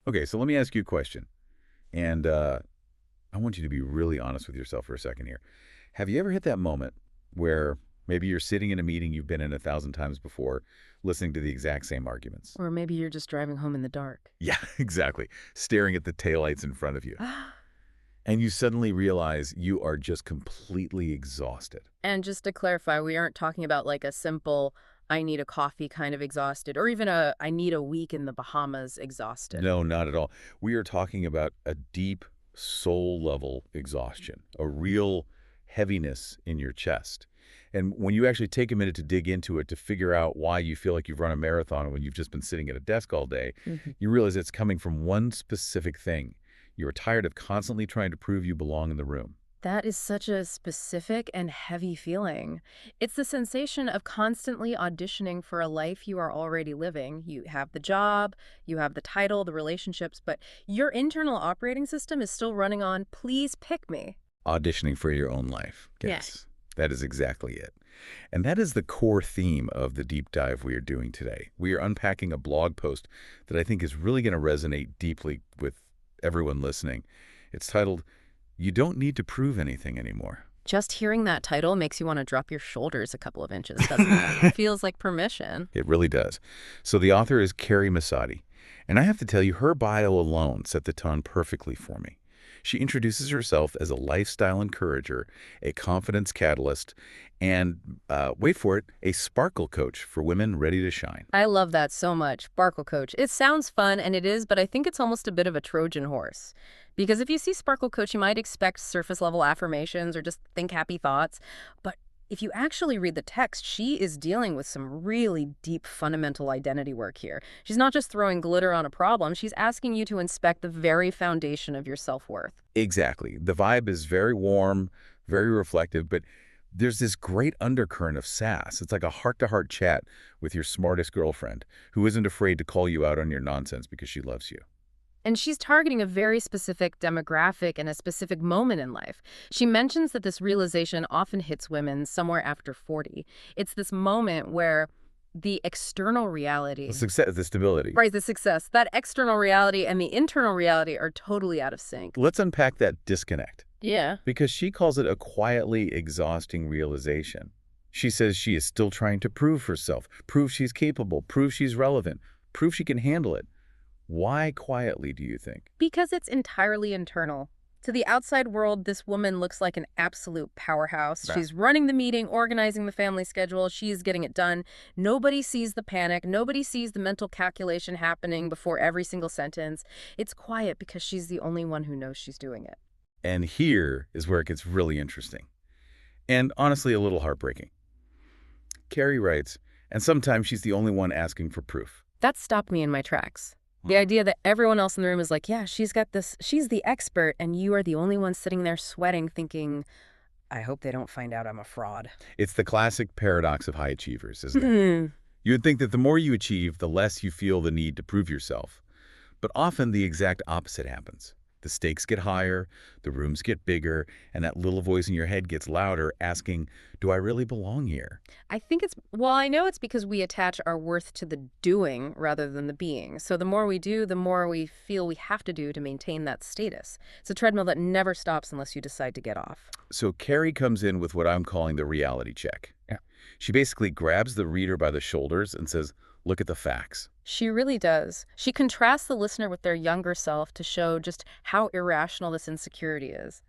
Okay, so let me ask you a question. And I want you to be really honest with yourself for a second here. Have you ever hit that moment where maybe you're sitting in a meeting you've been in 1,000 times before, listening to the exact same arguments? Or maybe you're just driving home in the dark. Yeah, exactly. Staring at the taillights in front of you. And you suddenly realize you are just completely exhausted. And just to clarify, we aren't talking about like a simple, I need a coffee kind of exhausted, or even a, I need a week in the Bahamas exhausted. No, not at all. We are talking about a deep soul level exhaustion, a real heaviness in your chest. And when you actually take a minute to dig into it, to figure out why you feel like you've run a marathon when you've just been sitting at a desk all day, Mhm. you realize it's coming from one specific thing. You're tired of constantly trying to prove you belong in the room. That is such a specific and heavy feeling. It's the sensation of constantly auditioning for a life you are already living. You have the job, you have the title, the relationships, but your internal operating system is still running on, please pick me. Auditioning for your own life. Yeah. Yes, that is exactly it. And that is the core theme of the deep dive we are doing today. We are unpacking a blog post that I think is really going to resonate deeply with everyone listening. It's titled, "You Don't Need to Prove Anything Anymore." Just hearing that title makes you want to drop your shoulders a couple of inches, doesn't it? It feels like permission. It really does. So the author is Carrie Masati. And I have to tell you, her bio alone set the tone perfectly for me. She introduces herself as a lifestyle encourager, a confidence catalyst, and, wait for it, a sparkle coach for women ready to shine. I love that so much. Sparkle Coach. It sounds fun, and it is, but I think it's almost a bit of a Trojan horse. Because if you see Sparkle Coach, you might expect surface level affirmations or just think happy thoughts. But if you actually read the text, she is dealing with some really deep fundamental identity work here. She's not just throwing glitter on a problem, she's asking you to inspect the very foundation of your self-worth. Exactly. The vibe is very warm, very reflective, but there's this great undercurrent of sass. It's like a heart-to-heart chat with your smartest girlfriend who isn't afraid to call you out on your nonsense because she loves you. And she's targeting a very specific demographic and a specific moment in life. She mentions that this realization often hits women somewhere after 40. It's this moment where the external The reality, success, the stability. right, the success, that external reality and the internal reality are totally out of sync. Let's unpack that disconnect Yeah. because she calls it a quietly exhausting realization. She says she is still trying to prove herself, prove she's capable, prove she's relevant, prove she can handle it. Why quietly, do you think? Because it's entirely internal. To the outside world, this woman looks like an absolute powerhouse. Right. She's running the meeting, organizing the family schedule. She's getting it done. Nobody sees the panic. Nobody sees the mental calculation happening before every single sentence. It's quiet because she's the only one who knows she's doing it. And here is where it gets really interesting. And honestly, a little heartbreaking. Carrie writes, and sometimes she's the only one asking for proof. That stopped me in my tracks. The idea that everyone else in the room is like, yeah, she's got this, she's the expert, and you are the only one sitting there sweating, thinking, I hope they don't find out I'm a fraud. It's the classic paradox of high achievers, isn't it? You would think that the more you achieve, the less you feel the need to prove yourself. But often the exact opposite happens. The stakes get higher, the rooms get bigger, and that little voice in your head gets louder asking, do I really belong here? I think it's, well, I know it's because we attach our worth to the doing rather than the being. So the more we do, the more we feel we have to do to maintain that status. It's a treadmill that never stops unless you decide to get off. So Carrie comes in with what I'm calling the reality check. Yeah. She basically grabs the reader by the shoulders and says, look at the facts. She really does. She contrasts the listener with their younger self to show just how irrational this insecurity is.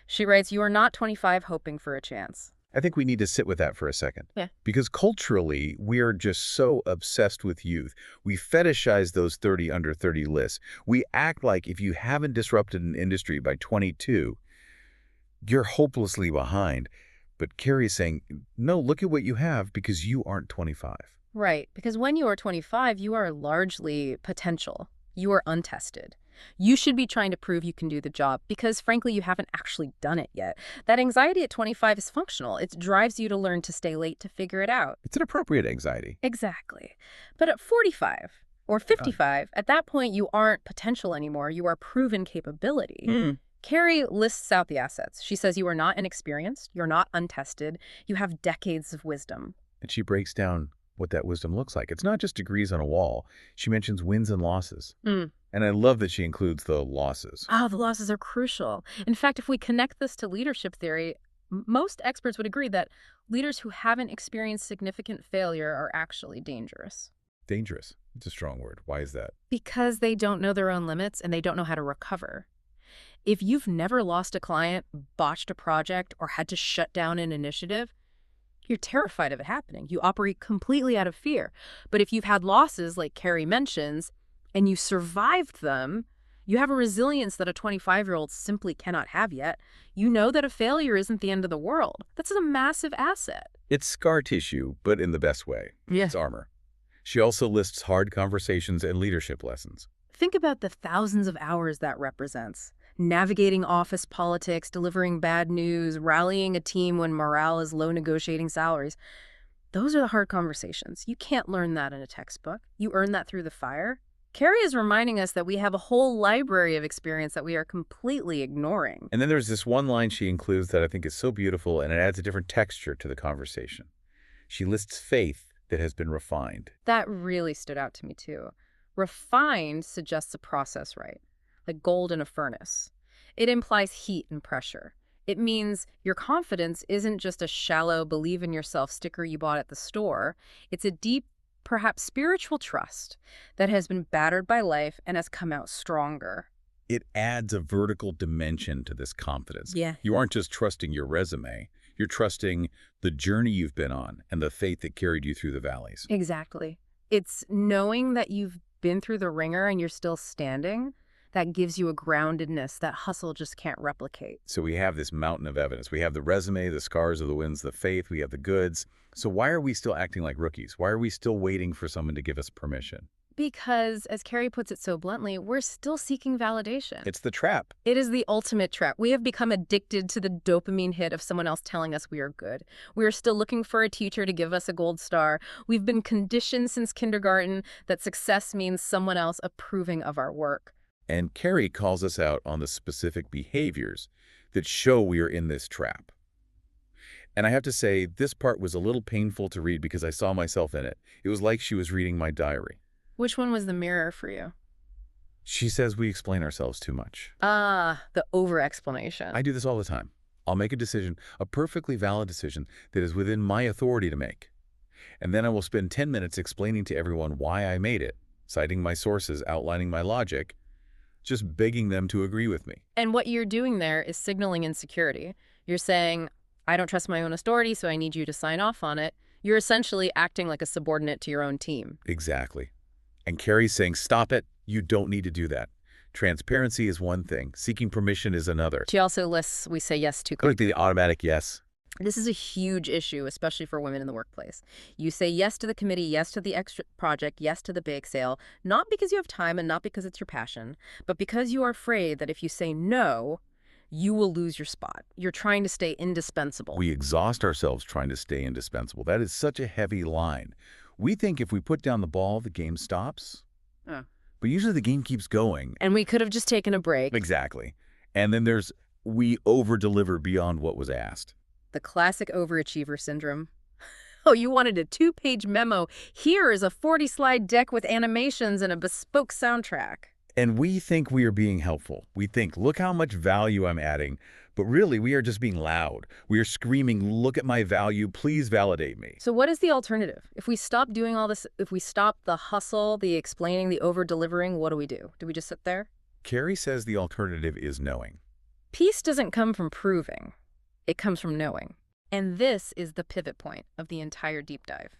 She writes, you are not 25 hoping for a chance. I think we need to sit with that for a second. Yeah. Because culturally, we are just so obsessed with youth. We fetishize those 30 under 30 lists. We act like if you haven't disrupted an industry by 22, you're hopelessly behind. But Carrie's saying, no, look at what you have because you aren't 25. Right, because when you are 25, you are largely potential. You are untested. You should be trying to prove you can do the job because, frankly, you haven't actually done it yet. That anxiety at 25 is functional. It drives you to learn to stay late to figure it out. It's an appropriate anxiety. Exactly. But at 45 or 55, at that point, you aren't potential anymore. You are proven capability. Carrie lists out the assets. She says you are not inexperienced. You're not untested. You have decades of wisdom. And she breaks down what that wisdom looks like. It's not just degrees on a wall. She mentions wins and losses. Mm. And I love that she includes the losses. Oh, the losses are crucial. In fact, if we connect this to leadership theory, most experts would agree that leaders who haven't experienced significant failure are actually dangerous. Dangerous. It's a strong word. Why is that? Because they don't know their own limits and they don't know how to recover. If you've never lost a client, botched a project, or had to shut down an initiative, you're terrified of it happening. You operate completely out of fear. But if you've had losses, like Carrie mentions, and you survived them, you have a resilience that a 25-year-old simply cannot have yet. You know that a failure isn't the end of the world. That's a massive asset. It's scar tissue, but in the best way. Yeah. It's armor. She also lists hard conversations and leadership lessons. Think about the thousands of hours that represents. Navigating office politics, delivering bad news, rallying a team when morale is low, negotiating salaries. Those are the hard conversations. You can't learn that in a textbook. You earn that through the fire. Carrie is reminding us that we have a whole library of experience that we are completely ignoring. And then there's this one line she includes that I think is so beautiful, and it adds a different texture to the conversation. She lists faith that has been refined. That really stood out to me, too. Refined suggests a process, right? Like gold in a furnace. It implies heat and pressure. It means your confidence isn't just a shallow believe in yourself sticker you bought at the store. It's a deep, perhaps spiritual trust that has been battered by life and has come out stronger. It adds a vertical dimension to this confidence. Yeah. You aren't just trusting your resume. You're trusting the journey you've been on and the faith that carried you through the valleys. Exactly. It's knowing that you've been through the ringer and you're still standing that gives you a groundedness that hustle just can't replicate. So we have this mountain of evidence. We have the resume, the scars of the wins, the faith, we have the goods. So why are we still acting like rookies? Why are we still waiting for someone to give us permission? Because, as Carrie puts it so bluntly, we're still seeking validation. It's the trap. It is the ultimate trap. We have become addicted to the dopamine hit of someone else telling us we are good. We are still looking for a teacher to give us a gold star. We've been conditioned since kindergarten that success means someone else approving of our work. And Carrie calls us out on the specific behaviors that show we are in this trap. And I have to say, this part was a little painful to read because I saw myself in it. It was like she was reading my diary. Which one was the mirror for you? She says we explain ourselves too much. Ah, the over-explanation. I do this all the time. I'll make a decision, a perfectly valid decision that is within my authority to make. And then I will spend 10 minutes explaining to everyone why I made it, citing my sources, outlining my logic, just begging them to agree with me. And what you're doing there is signaling insecurity. You're saying, I don't trust my own authority, so I need you to sign off on it. You're essentially acting like a subordinate to your own team. Exactly. And Carrie's saying, stop it. You don't need to do that. Transparency is one thing. Seeking permission is another. She also lists we say yes to. Like the automatic yes. This is a huge issue, especially for women in the workplace. You say yes to the committee, yes to the extra project, yes to the bake sale, not because you have time and not because it's your passion, but because you are afraid that if you say no, you will lose your spot. You're trying to stay indispensable. We exhaust ourselves trying to stay indispensable. That is such a heavy line. We think if we put down the ball, the game stops. But usually the game keeps going. And we could have just taken a break. Exactly. And then there's we over-deliver beyond what was asked. The classic overachiever syndrome. Oh, you wanted a 2-page memo. Here is a 40-slide deck with animations and a bespoke soundtrack. And we think we are being helpful. We think, look how much value I'm adding. But really, we are just being loud. We are screaming, look at my value, please validate me. So what is the alternative? If we stop doing all this, if we stop the hustle, the explaining, the over-delivering, what do? Do we just sit there? Carrie says the alternative is knowing. Peace doesn't come from proving. It comes from knowing. And this is the pivot point of the entire deep dive.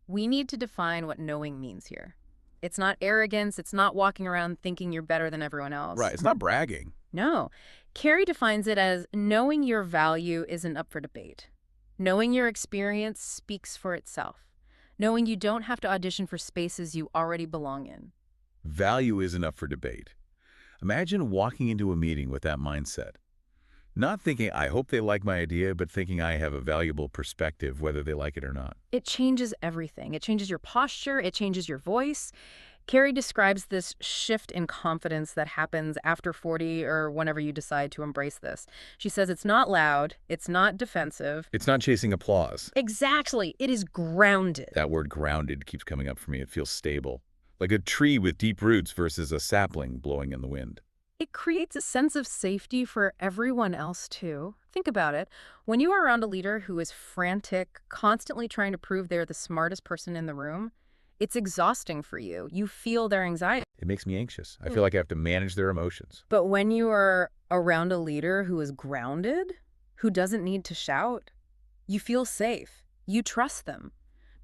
We need to define what knowing means here. It's not arrogance. It's not walking around thinking you're better than everyone else. Right, it's not bragging. No. Carrie defines it as knowing your value isn't up for debate. Knowing your experience speaks for itself. Knowing you don't have to audition for spaces you already belong in. Value isn't up for debate. Imagine walking into a meeting with that mindset. Not thinking, I hope they like my idea, but thinking I have a valuable perspective, whether they like it or not. It changes everything. It changes your posture. It changes your voice. Carrie describes this shift in confidence that happens after 40 or whenever you decide to embrace this. She says it's not loud, it's not defensive. It's not chasing applause. Exactly. It is grounded. That word grounded keeps coming up for me. It feels stable. Like a tree with deep roots versus a sapling blowing in the wind. It creates a sense of safety for everyone else, too. Think about it. When you are around a leader who is frantic, constantly trying to prove they're the smartest person in the room, it's exhausting for you. You feel their anxiety. It makes me anxious. I feel like I have to manage their emotions. But when you are around a leader who is grounded, who doesn't need to shout, you feel safe. You trust them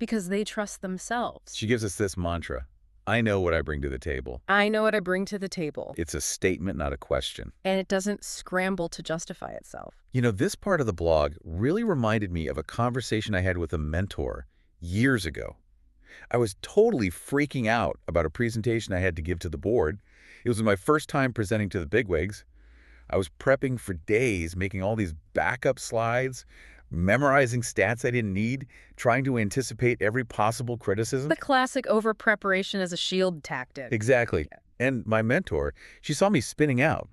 because they trust themselves. She gives us this mantra. I know what I bring to the table. I know what I bring to the table. It's a statement, not a question. And it doesn't scramble to justify itself. You know, this part of the blog really reminded me of a conversation I had with a mentor years ago. I was totally freaking out about a presentation I had to give to the board. It was my first time presenting to the bigwigs. I was prepping for days, making all these backup slides, memorizing stats I didn't need, trying to anticipate every possible criticism. The classic over-preparation as a shield tactic. Exactly. And my mentor, she saw me spinning out.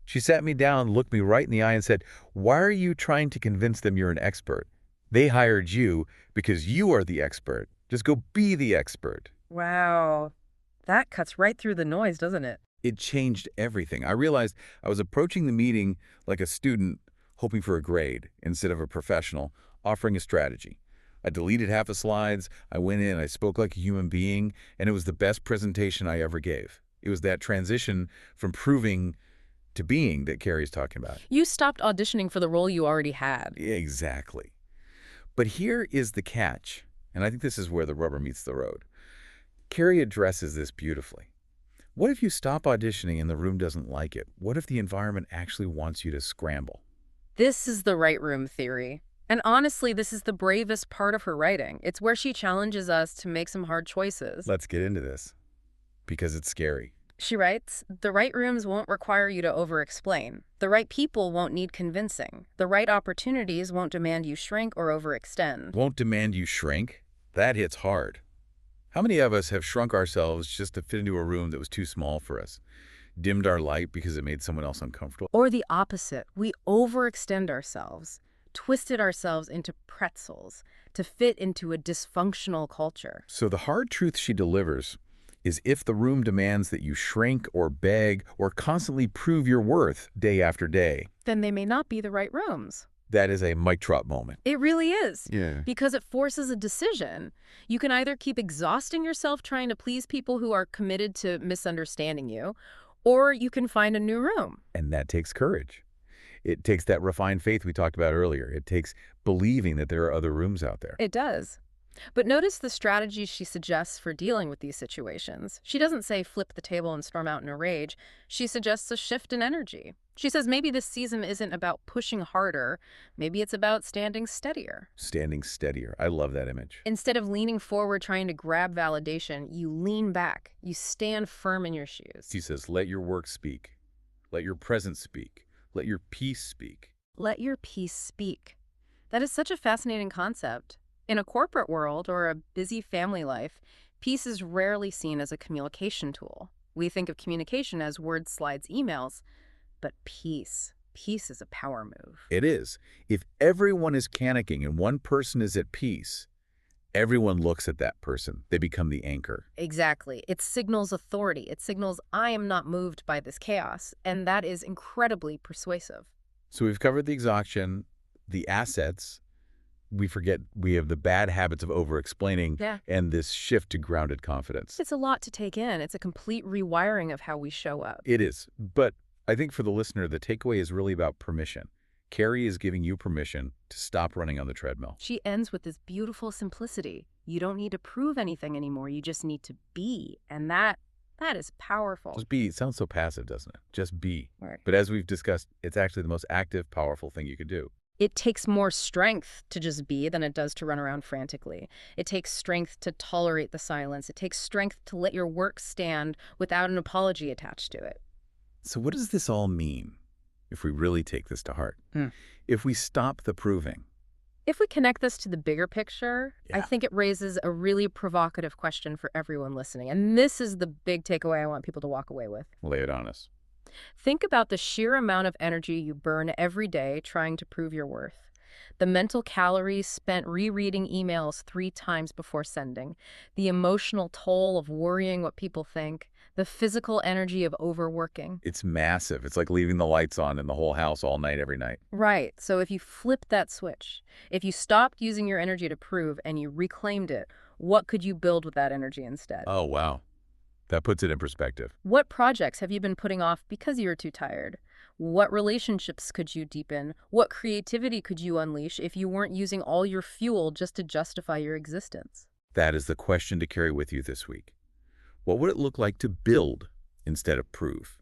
She sat me down, looked me right in the eye and said, "Why are you trying to convince them you're an expert? They hired you because you are the expert. Just go be the expert." Wow. That cuts right through the noise, doesn't it? It changed everything. I realized I was approaching the meeting like a student hoping for a grade instead of a professional offering a strategy. I deleted half the slides, I went in, I spoke like a human being, and it was the best presentation I ever gave. It was that transition from proving to being that Carrie's talking about. You stopped auditioning for the role you already had. Exactly. But here is the catch, and I think this is where the rubber meets the road. Carrie addresses this beautifully. What if you stop auditioning and the room doesn't like it? What if the environment actually wants you to scramble? This is the right room theory. And honestly, this is the bravest part of her writing. It's where she challenges us to make some hard choices. Let's get into this, because it's scary. She writes, the right rooms won't require you to over-explain. The right people won't need convincing. The right opportunities won't demand you shrink or overextend. Won't demand you shrink? That hits hard. How many of us have shrunk ourselves just to fit into a room that was too small for us? Dimmed our light because it made someone else uncomfortable? Or the opposite, we overextend ourselves, twisted ourselves into pretzels to fit into a dysfunctional culture. So the hard truth she delivers is if the room demands that you shrink or beg or constantly prove your worth day after day, then they may not be the right rooms. that is a mic drop moment. It really is. Yeah. Because it forces a decision. You can either keep exhausting yourself trying to please people who are committed to misunderstanding you, or you can find a new room. And that takes courage. It takes that refined faith we talked about earlier. It takes believing that there are other rooms out there. It does. But notice the strategies she suggests for dealing with these situations. She doesn't say flip the table and storm out in a rage. She suggests a shift in energy. She says maybe this season isn't about pushing harder. Maybe it's about standing steadier. Standing steadier. I love that image. Instead of leaning forward trying to grab validation, you lean back. You stand firm in your shoes. She says, let your work speak. Let your presence speak. Let your peace speak. Let your peace speak. That is such a fascinating concept. In a corporate world or a busy family life, peace is rarely seen as a communication tool. We think of communication as words, slides, emails, but peace is a power move. It is. If everyone is panicking and one person is at peace, everyone looks at that person. They become the anchor. Exactly. It signals authority. It signals, I am not moved by this chaos, and that is incredibly persuasive. So we've covered the exhaustion, the assets. We forget we have the bad habits of over-explaining and this shift to grounded confidence. It's a lot to take in. It's a complete rewiring of how we show up. It is. But I think for the listener, the takeaway is really about permission. Carrie is giving you permission to stop running on the treadmill. She ends with this beautiful simplicity. You don't need to prove anything anymore. You just need to be. And that is powerful. Just be. It sounds so passive, doesn't it? Just be. Right. But as we've discussed, it's actually the most active, powerful thing you could do. It takes more strength to just be than it does to run around frantically. It takes strength to tolerate the silence. It takes strength to let your work stand without an apology attached to it. So what does this all mean if we really take this to heart? If we stop the proving? If we connect this to the bigger picture, I Yeah. think it raises a really provocative question for everyone listening. And this is the big takeaway I want people to walk away with. Lay it on us. Think about the sheer amount of energy you burn every day trying to prove your worth. The mental calories spent rereading emails 3 times before sending, the emotional toll of worrying what people think, the physical energy of overworking. It's massive. It's like leaving the lights on in the whole house all night, every night. Right, so if you flip that switch, if you stopped using your energy to prove and you reclaimed it, what could you build with that energy instead? Oh, wow. That puts it in perspective. What projects have you been putting off because you were too tired? What relationships could you deepen? What creativity could you unleash if you weren't using all your fuel just to justify your existence? That is the question to carry with you this week. What would it look like to build instead of prove?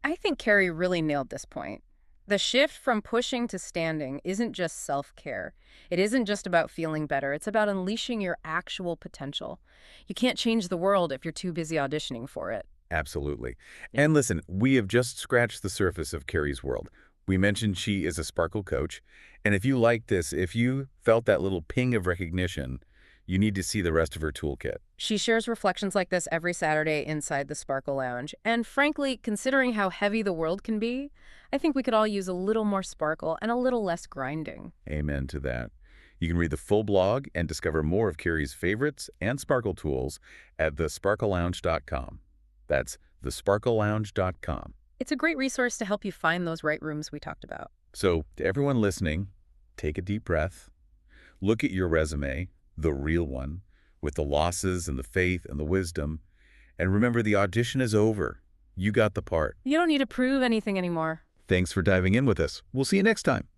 I think Carrie really nailed this point. The shift from pushing to standing isn't just self-care. It isn't just about feeling better. It's about unleashing your actual potential. You can't change the world if you're too busy auditioning for it. Absolutely. And listen, we have just scratched the surface of Carrie's world. We mentioned she is a Sparkle coach. And if you like this, if you felt that little ping of recognition, you need to see the rest of her toolkit. She shares reflections like this every Saturday inside the Sparkle Lounge. And frankly, considering how heavy the world can be, I think we could all use a little more sparkle and a little less grinding. Amen to that. You can read the full blog and discover more of Carrie's favorites and Sparkle tools at thesparklelounge.com. That's thesparklelounge.com. It's a great resource to help you find those right rooms we talked about. So, to everyone listening, take a deep breath. Look at your resume, the real one, with the losses and the faith and the wisdom. And remember, the audition is over. You got the part. You don't need to prove anything anymore. Thanks for diving in with us. We'll see you next time.